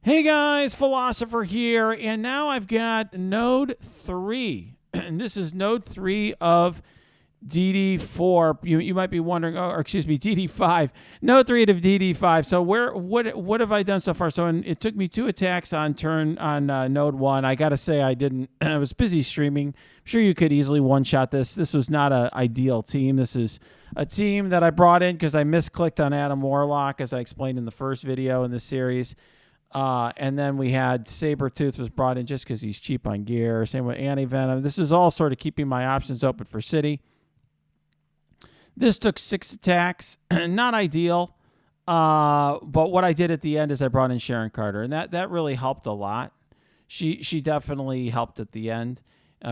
Hey guys, Philosopher here, and now I've got node 3, and this is node 3 of DD4. You might be wondering, or excuse me, DD5, node 3 of DD5. So what have I done so far? So it took me 2 attacks on node 1. I gotta say I didn't. I was busy streaming. I'm sure you could easily one-shot this. This was not an ideal team. This is a team that I brought in because I misclicked on Adam Warlock, as I explained in the first video in this series. And then we had Sabretooth was brought in just because he's cheap on gear. Same with Anti-Venom. This is all sort of keeping my options open for City. This took 6 attacks. Not ideal. But what I did at the end is I brought in Sharon Carter. And that really helped a lot. She definitely helped at the end,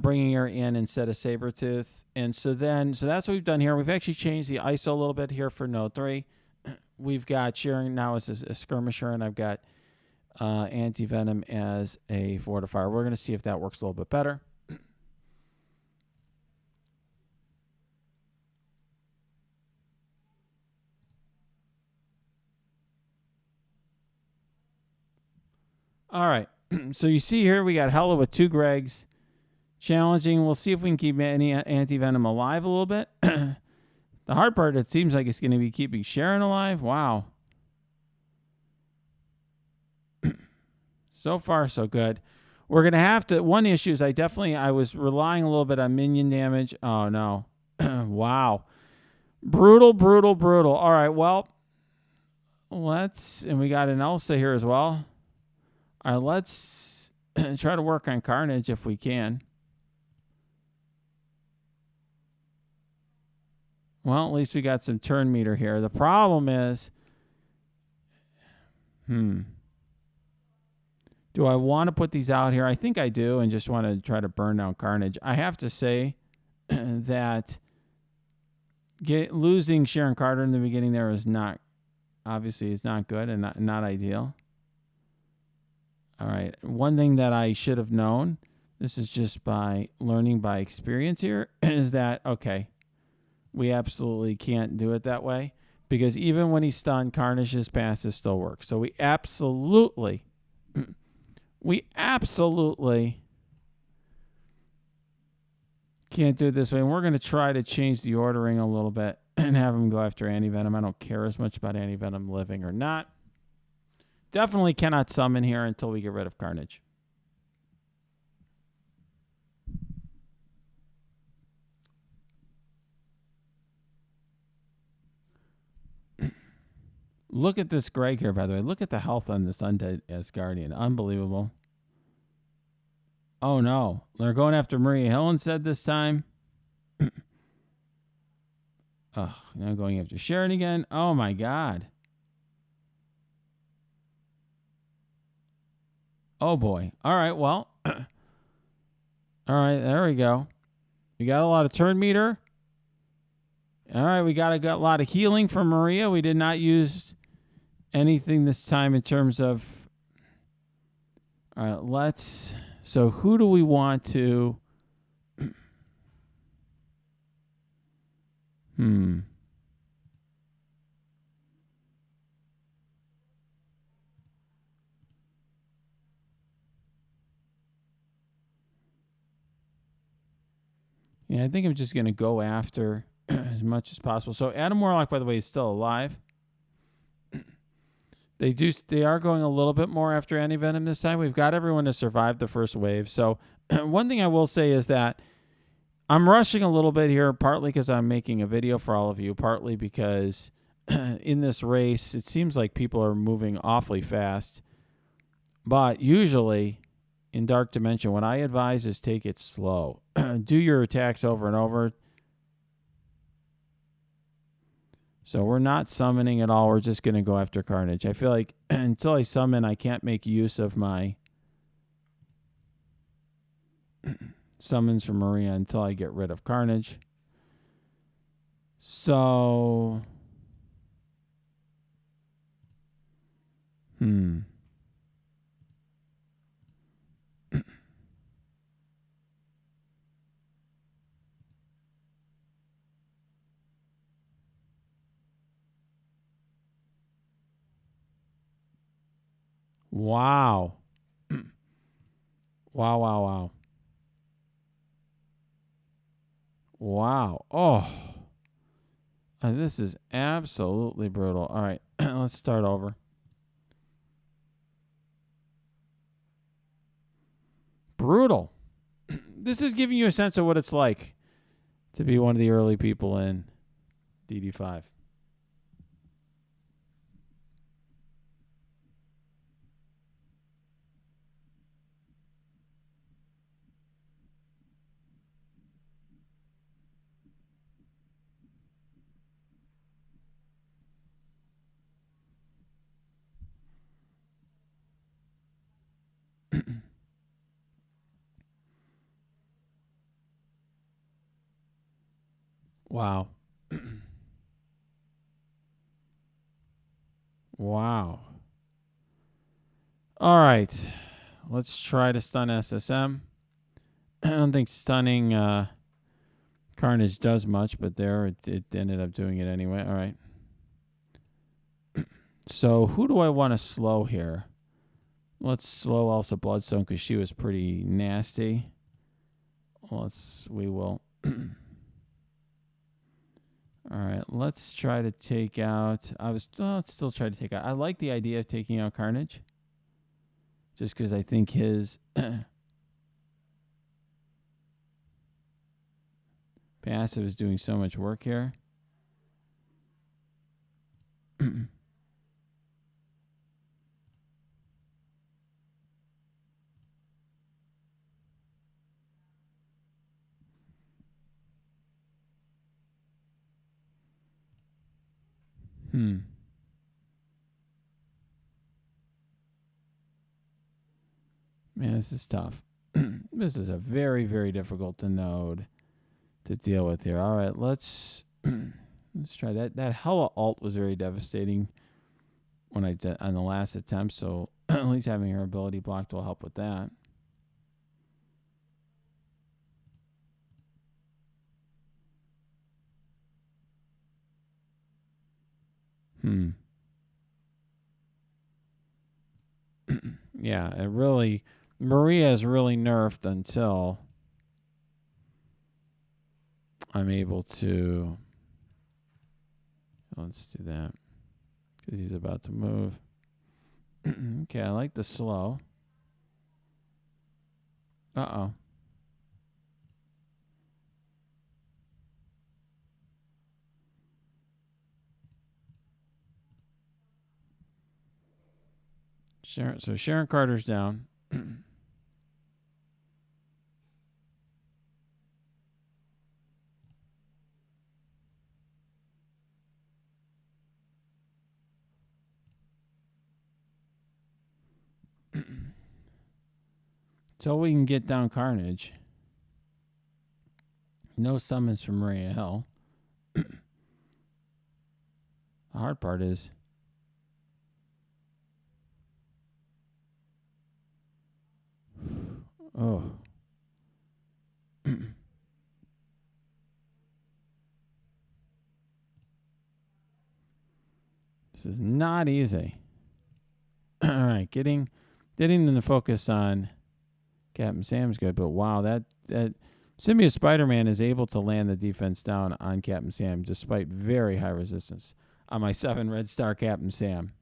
bringing her in instead of Sabretooth. And so that's what we've done here. We've actually changed the ISO a little bit here for node 3. We've got Sharon now as a skirmisher, and I've got Anti-Venom as a fortifier. We're going to see if that works a little bit better. All right. So you see here we got Hella with 2 Gregs. Challenging. We'll see if we can keep any Anti-Venom alive a little bit. The hard part, it seems like it's going to be keeping Sharon alive. Wow. So far, so good. We're going to have to... One issue is I was relying a little bit on minion damage. Oh, no. Wow. Brutal, brutal, brutal. All right, well, and we got an Elsa here as well. All right, let's try to work on Carnage if we can. Well, at least we got some turn meter here. The problem is... Do I want to put these out here? I think I do, and just want to try to burn down Carnage. I have to say that losing Sharon Carter in the beginning there is not, obviously, is not good and not ideal. All right. One thing that I should have known, this is just by learning by experience here, is that, okay, we absolutely can't do it that way, because even when he's stunned, Carnage's passes still work. So we absolutely can't do it this way. And we're going to try to change the ordering a little bit and have him go after Anti-Venom. I don't care as much about Anti-Venom living or not. Definitely cannot summon here until we get rid of Carnage. Look at this Greg here, by the way. Look at the health on this Undead Asgardian. Unbelievable. Oh, no. They're going after Maria Hill instead this time. Ugh, now going after Sharon again. Oh, my God. Oh, boy. All right, well. All right, there we go. We got a lot of turn meter. All right, we got a lot of healing from Maria. We did not use anything this time in terms of... All right, let's... So who do we want to... Yeah, I think I'm just going to go after as much as possible. So Adam Warlock, by the way, is still alive. They are going a little bit more after Anti-Venom this time. We've got everyone to survive the first wave. So one thing I will say is that I'm rushing a little bit here, partly because I'm making a video for all of you, partly because in this race, it seems like people are moving awfully fast. But usually in Dark Dimension, what I advise is take it slow. Do your attacks over and over. So we're not summoning at all. We're just going to go after Carnage. I feel like until I summon, I can't make use of my summons from Maria until I get rid of Carnage. So... Wow. Wow, wow, wow. Wow. Oh. This is absolutely brutal. All right. Let's start over. Brutal. This is giving you a sense of what it's like to be one of the early people in DD5. Wow. Wow. All right. Let's try to stun SSM. I don't think stunning Carnage does much, but there it ended up doing it anyway. All right. So who do I want to slow here? Let's slow Elsa Bloodstone because she was pretty nasty. We will. All right, let's try to take out. Let's still try to take out. I like the idea of taking out Carnage, just because I think his passive is doing so much work here. Man, this is tough. This is a very, very difficult node to deal with here. All right, let's try that. That Hella ult was very devastating when I did on the last attempt. So at least having her ability blocked will help with that. Yeah, it really, Maria is really nerfed until I'm able to. Let's do that because he's about to move. Okay, I like the slow. Uh-oh. Sharon Carter's down. So we can get down Carnage. No summons from Maria Hill. The hard part is oh. This is not easy. All right, getting them to focus on Captain Sam's good, but wow, that Symbiote Spider-Man is able to land the defense down on Captain Sam despite very high resistance on my 7 red star Captain Sam.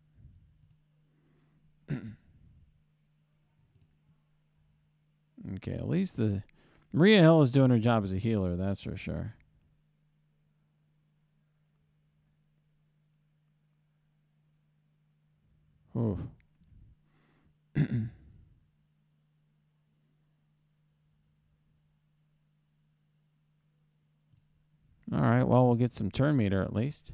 Okay, at least the Maria Hill is doing her job as a healer, that's for sure. Oof. All right, well, we'll get some turn meter at least.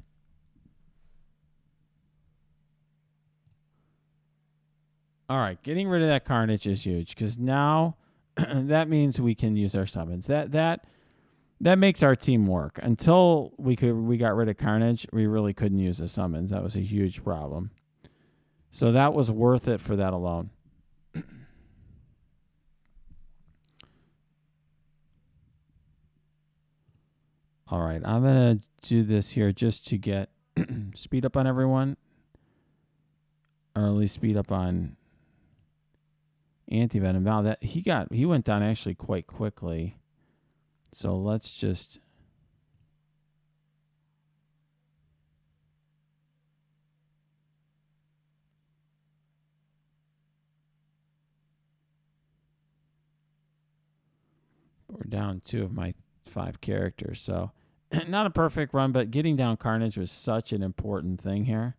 All right, getting rid of that Carnage is huge because now that means we can use our summons. That makes our team work. Until we got rid of Carnage, we really couldn't use the summons. That was a huge problem. So that was worth it for that alone. All right, I'm going to do this here just to get speed up on everyone. Or at least speed up on anti-venom. Now that he went down actually quite quickly. So let's just we're down 2 of my 5 characters. So not a perfect run, but getting down Carnage was such an important thing here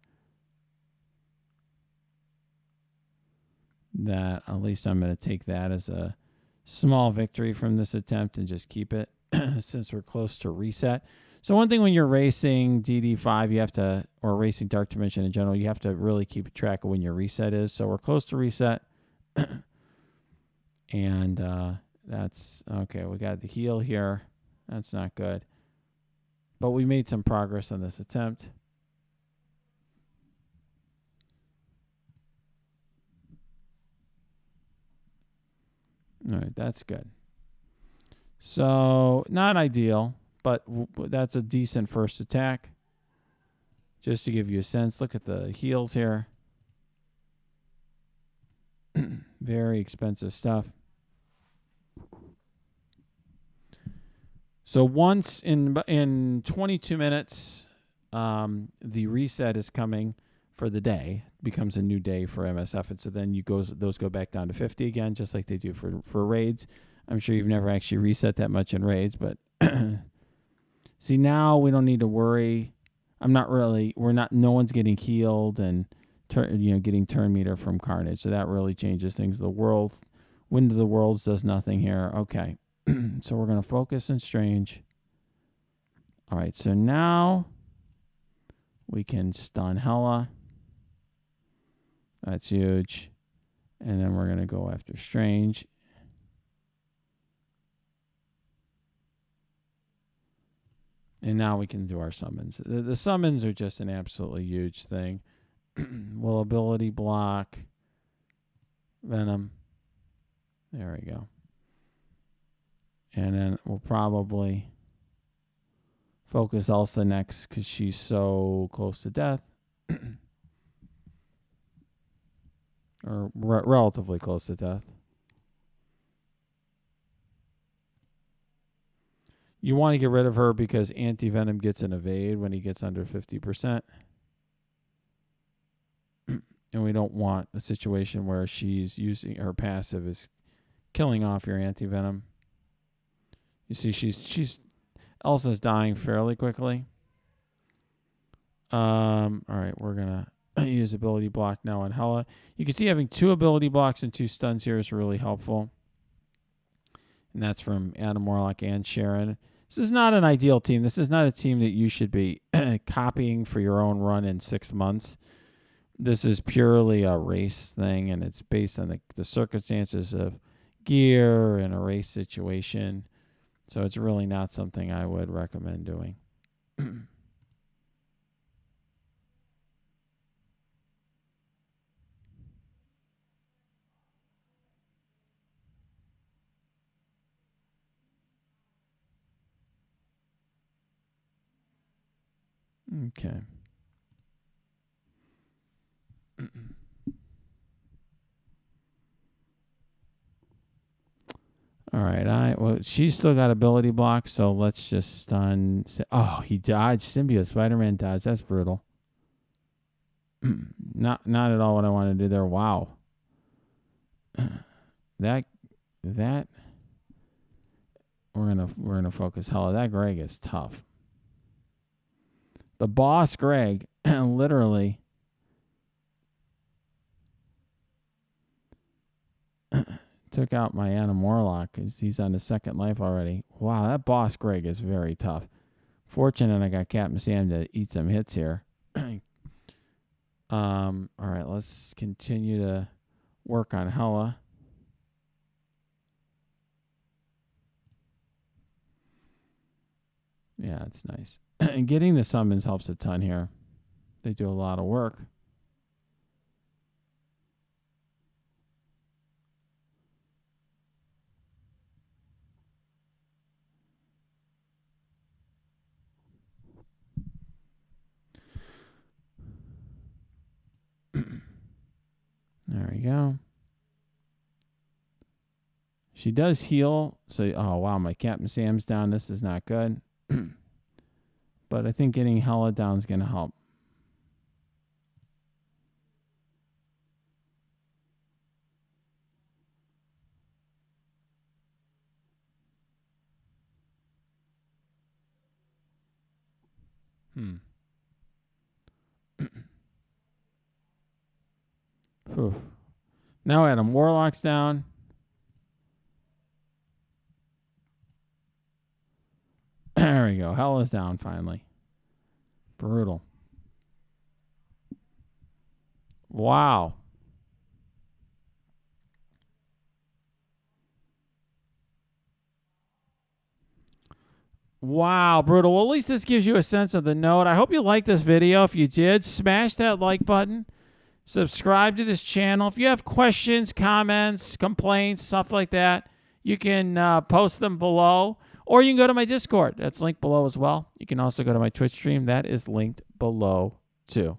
that at least I'm going to take that as a small victory from this attempt and just keep it since we're close to reset. So one thing when you're racing DD5, you have to, or racing Dark Dimension in general, you have to really keep track of when your reset is. So we're close to reset. And that's, okay, we got the heal here. That's not good. But we made some progress on this attempt. All right, that's good. So not ideal, but that's a decent first attack. Just to give you a sense, look at the heals here. Very expensive stuff. So once in 22 minutes, the reset is coming for the day. Becomes a new day for MSF, and so then those go back down to 50 again, just like they do for raids. I'm sure you've never actually reset that much in raids, but see, now we don't need to worry. No one's getting healed and getting turn meter from Carnage, so that really changes things. The Wind of the Worlds does nothing here. Okay. So we're going to focus in Strange. All right, so now we can stun Hela. That's huge. And then we're going to go after Strange. And now we can do our summons. The summons are just an absolutely huge thing. Will ability block. Venom. There we go. And then we'll probably focus Elsa next because she's so close to death. Or relatively close to death. You want to get rid of her because anti-venom gets an evade when he gets under 50%. And we don't want a situation where she's using her passive is killing off your anti-venom. You see, Elsa's dying fairly quickly. All right, we're gonna use ability block now on Hela. You can see having 2 ability blocks and 2 stuns here is really helpful. And that's from Adam Warlock and Sharon. This is not an ideal team. This is not a team that you should be copying for your own run in 6 months. This is purely a race thing, and it's based on the circumstances of gear and a race situation. So it's really not something I would recommend doing. Okay. All right. Well, she's still got ability blocks, so let's just stun. Oh, he dodged. Symbiote Spider-Man dodged. That's brutal. Not at all what I want to do there. Wow. That we're gonna focus Hela. That Greg is tough. The boss Greg literally took out my Adam Warlock because he's on his 2nd life already. Wow, that boss Greg is very tough. Fortunate I got Captain Sam to eat some hits here. All right, let's continue to work on Hela. Yeah, it's nice. And getting the summons helps a ton here. They do a lot of work. There we go. She does heal. So, oh, wow, my Captain Sam's down. This is not good. But I think getting Hela down is going to help. Now Adam Warlock's down. There we go. Hela's down finally. Brutal. Wow. Wow, brutal. Well, at least this gives you a sense of the node. I hope you liked this video. If you did, smash that like button. Subscribe to this channel. If you have questions, comments, complaints, stuff like that, you can post them below. Or you can go to my Discord. That's linked below as well. You can also go to my Twitch stream. That is linked below too.